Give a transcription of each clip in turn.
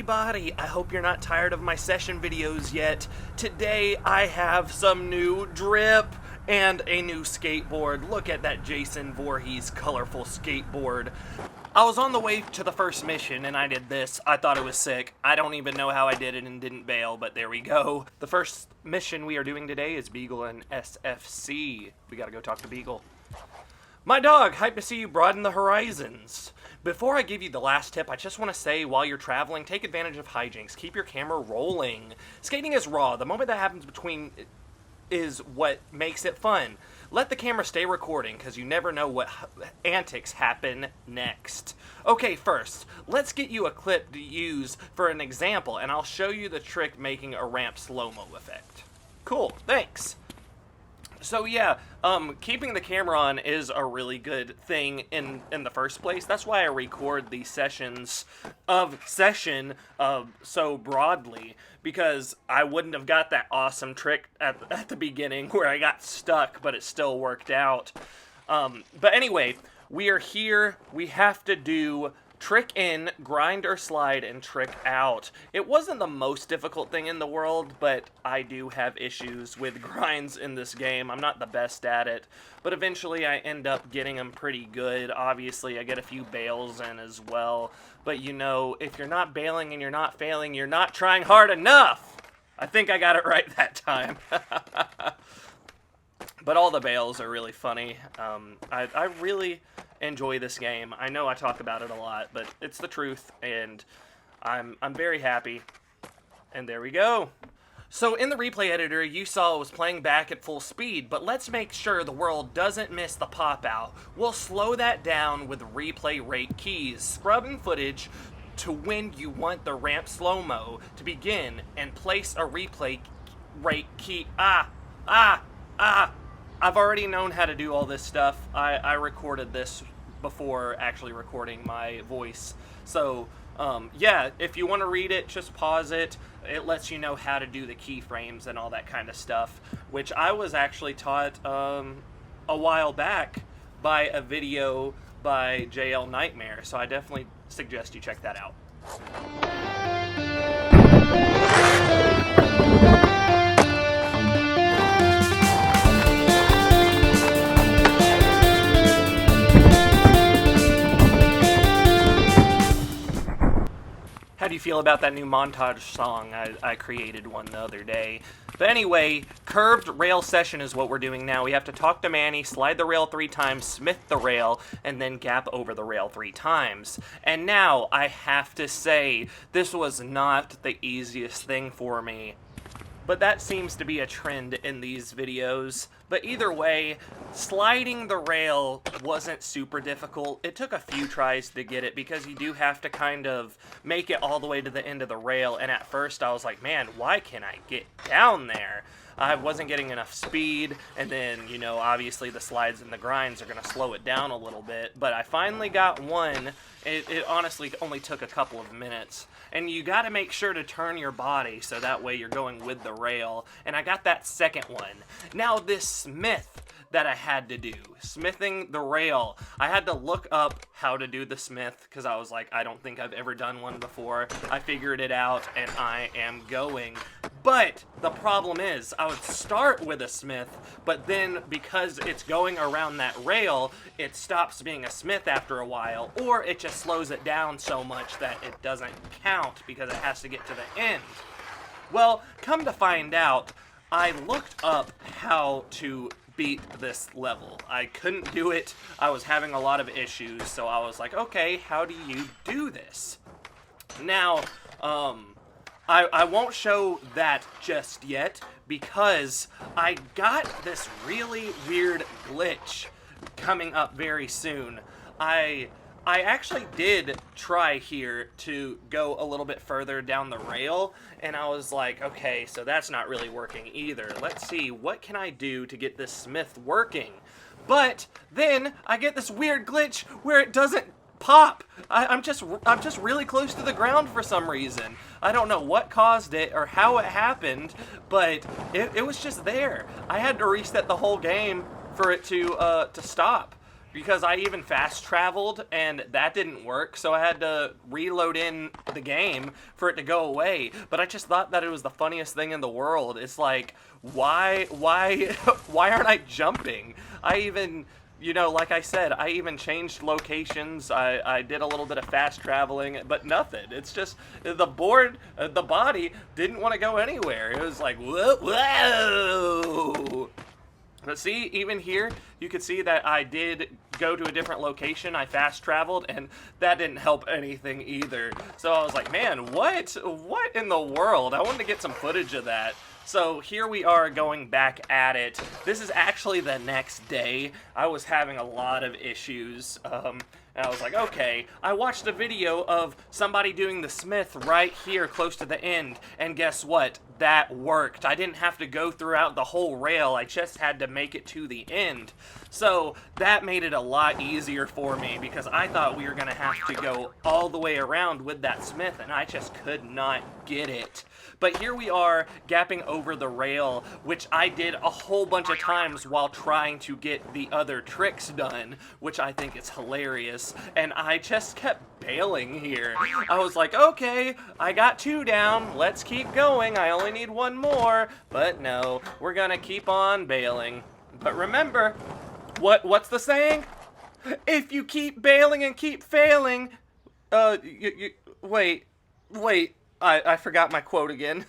everybody, I hope you're not tired of my session videos yet. Today I have some new drip and a new skateboard. Look at that Jason Voorhees colorful skateboard. I was on the way to the first mission and I did this. I thought it was sick. I don't even know how I did it and didn't bail, but there we go. The first mission we are doing today is Beagle and SFC. We gotta go talk to Beagle. My dog, hype to see you broaden the horizons. Before I give you the last tip, I just want to say while you're traveling, take advantage of hijinks. Keep your camera rolling. Skating is raw. The moment that happens between is what makes it fun. Let the camera stay recording because you never know what antics happen next. Okay, first, let's get you a clip to use for an example, and I'll show you the trick making a ramp slow-mo effect. Cool, thanks. So yeah, keeping the camera on is a really good thing in the first place. That's why I record these sessions so broadly, because I wouldn't have got that awesome trick at the beginning where I got stuck, but it still worked out. But anyway, we are here. We have to do trick in, grind or slide, and trick out. It wasn't the most difficult thing in the world, but I do have issues with grinds in this game. I'm not the best at it, but eventually I end up getting them pretty good. Obviously, I get a few bails in as well, but you know, if you're not bailing and you're not failing, you're not trying hard enough. I think I got it right that time. But all the bails are really funny. I really enjoy this game. I know I talk about it a lot, but it's the truth, and I'm very happy. And there we go. So in the replay editor, you saw it was playing back at full speed, but let's make sure the world doesn't miss the pop-out. We'll slow that down with replay rate keys. Scrubbing footage to when you want the ramp slow-mo to begin, and place a replay rate key. I've already known how to do all this stuff. I recorded this before actually recording my voice. So, yeah, if you want to read it, just pause it. It lets you know how to do the keyframes and all that kind of stuff, which I was actually taught a while back by a video by JL Nightmare. So I definitely suggest you check that out. How do you feel about that new montage song? I created one the other day. But anyway, curved rail session is what we're doing now. We have to talk to Manny, slide the rail 3 times, smith the rail, and then gap over the rail 3 times. And now, I have to say, this was not the easiest thing for me. But that seems to be a trend in these videos. But either way, sliding the rail wasn't super difficult. It took a few tries to get it because you do have to kind of make it all the way to the end of the rail. And at first I was like, man, why can't I get down there? I wasn't getting enough speed, and then, you know, obviously the slides and the grinds are going to slow it down a little bit, but I finally got one. It honestly only took a couple of minutes, and you got to make sure to turn your body so that way you're going with the rail, and I got that second one. Now this smith that I had to do, smithing the rail, I had to look up how to do the smith because I was like, I don't think I've ever done one before. I figured it out and I am going. But the problem is I would start with a smith, but then because it's going around that rail, it stops being a smith after a while, or it just slows it down so much that it doesn't count because it has to get to the end. Well, come to find out, I looked up how to beat this level. I couldn't do it. I was having a lot of issues, so I was like, okay, how do you do this? Now, I won't show that just yet because I got this really weird glitch coming up very soon. I actually did try here to go a little bit further down the rail, and I was like, okay, so that's not really working either. Let's see, what can I do to get this smith working? But then I get this weird glitch where it doesn't pop. I'm just really close to the ground for some reason. I don't know what caused it or how it happened, but it was just there. I had to reset the whole game for it to stop. because I even fast traveled and that didn't work, so I had to reload in the game for it to go away. But I just thought that it was the funniest thing in the world. It's like, why why aren't I jumping? I even, you know, like I said, I even changed locations. I did a little bit of fast traveling, but nothing. It's just the body didn't want to go anywhere. It was like, whoa, whoa. But see, even here, you could see that I did go to a different location. I fast traveled, and that didn't help anything either. So I was like, man, what in the world? I wanted to get some footage of that. So here we are going back at it. This is actually the next day. I was having a lot of issues. And I was like, okay, I watched a video of somebody doing the smith right here close to the end, and guess what? That worked. I didn't have to go throughout the whole rail. I just had to make it to the end. So that made it a lot easier for me, because I thought we were going to have to go all the way around with that smith, and I just could not get it. But here we are, gapping over the rail, which I did a whole bunch of times while trying to get the other tricks done, which I think is hilarious. And I just kept bailing here. I was like, okay, I got 2 down, let's keep going, I only need 1 more. But no, we're gonna keep on bailing. But remember, what's the saying? If you keep bailing and keep failing, wait, I forgot my quote again.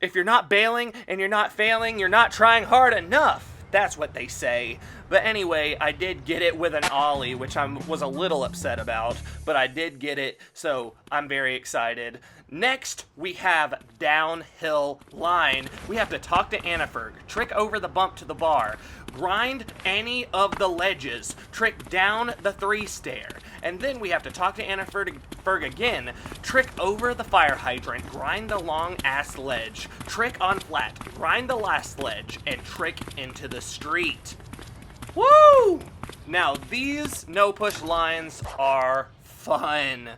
If you're not bailing and you're not failing, you're not trying hard enough. That's what they say. But anyway, I did get it with an ollie, which I was a little upset about, but I did get it, so I'm very excited. Next, we have downhill line. We have to talk to Anniferg, trick over the bump to the bar, grind any of the ledges, trick down the 3-stair, and then we have to talk to Anniferg again, trick over the fire hydrant, grind the long-ass ledge, trick on flat, grind the last ledge, and trick into the street. Woo! Now, these no-push lines are fun.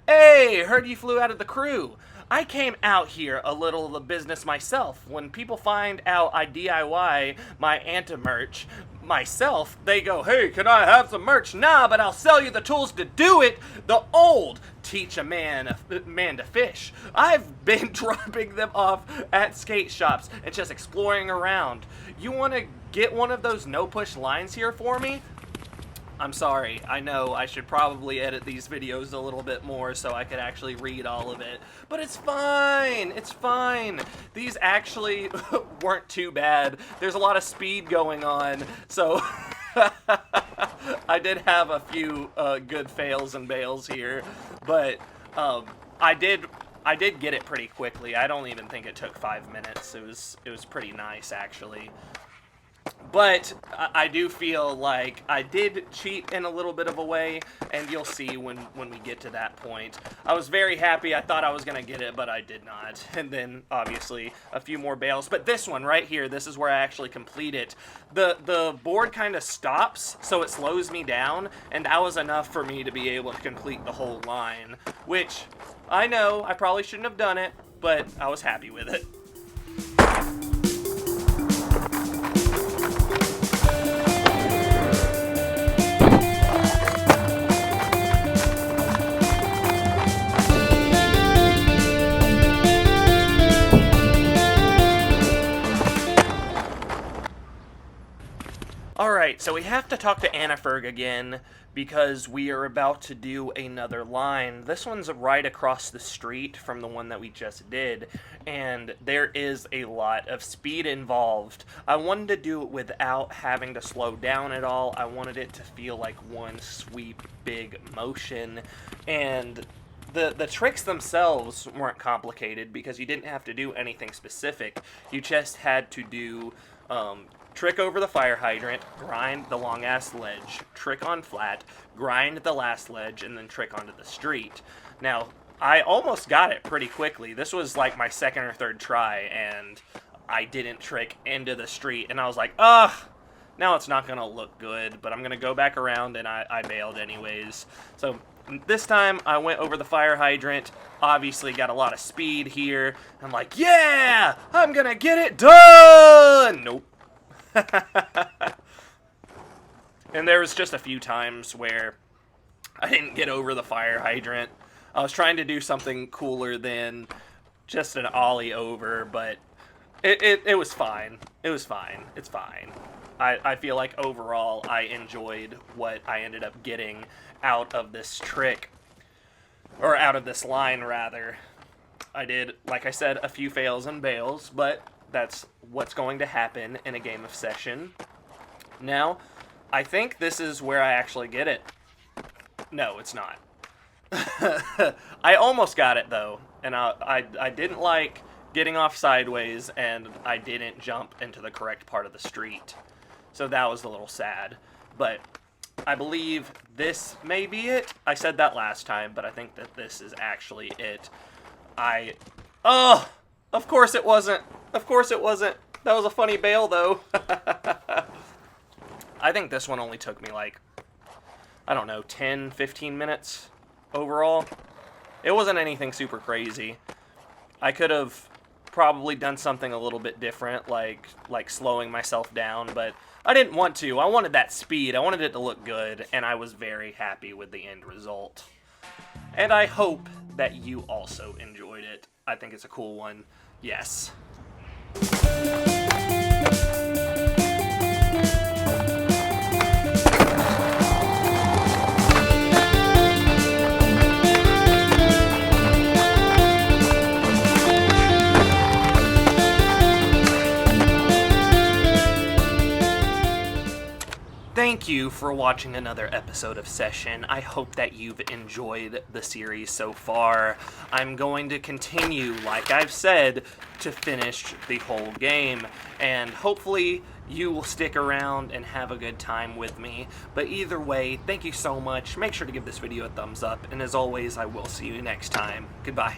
Hey, heard you flew out of the crew. I came out here a little of the business myself. When people find out I DIY my anti-merch myself, they go, hey, can I have some merch? Nah, but I'll sell you the tools to do it. The old teach a man to fish. I've been dropping them off at skate shops and just exploring around. You want to get one of those no-push lines here for me? I'm sorry, I know I should probably edit these videos a little bit more so I could actually read all of it, but it's fine, it's fine. These actually weren't too bad. There's a lot of speed going on, so I did have a few good fails and bails here, but I did get it pretty quickly. I don't even think it took 5 minutes. It was pretty nice, actually. But I do feel like I did cheat in a little bit of a way, and you'll see when we get to that point. I was very happy. I thought I was going to get it, but I did not. And then, obviously, a few more bails. But this one right here, this is where I actually complete it. The board kind of stops, so it slows me down, and that was enough for me to be able to complete the whole line. Which, I know, I probably shouldn't have done it, but I was happy with it. Alright, so we have to talk to Anniferg again because we are about to do another line. This one's right across the street from the one that we just did, and there is a lot of speed involved. I wanted to do it without having to slow down at all. I wanted it to feel like one sweep, big motion, and the tricks themselves weren't complicated because you didn't have to do anything specific. You just had to do trick over the fire hydrant, grind the long-ass ledge, trick on flat, grind the last ledge, and then trick onto the street. Now, I almost got it pretty quickly. This was like my 2nd or 3rd try, and I didn't trick into the street, and I was like, ugh, now it's not going to look good, but I'm going to go back around, and I bailed anyways. So this time, I went over the fire hydrant, obviously got a lot of speed here. I'm like, yeah, I'm going to get it done! Nope. And there was just a few times where I didn't get over the fire hydrant. I was trying to do something cooler than just an ollie over, but it was fine. It was fine. It's fine. I feel like overall I enjoyed what I ended up getting out of this trick. Or out of this line, rather. I did, like I said, a few fails and bails, but that's what's going to happen in a game of Session. Now, I think this is where I actually get it. No, it's not. I almost got it, though, and I didn't like getting off sideways, and I didn't jump into the correct part of the street. So that was a little sad, but I believe this may be it. I said that last time, but I think that this is actually it. Oh! Of course it wasn't. Of course it wasn't. That was a funny bail, though. I think this one only took me like, I don't know, 10, 15 minutes overall. It wasn't anything super crazy. I could have probably done something a little bit different, like slowing myself down, but I didn't want to. I wanted that speed. I wanted it to look good, and I was very happy with the end result. And I hope that you also enjoyed it. I think it's a cool one. Yes. Thank you for watching another episode of Session. I hope that you've enjoyed the series so far. I'm going to continue, like I've said, to finish the whole game, and hopefully you will stick around and have a good time with me. But either way, thank you so much. Make sure to give this video a thumbs up, and as always, I will see you next time. Goodbye.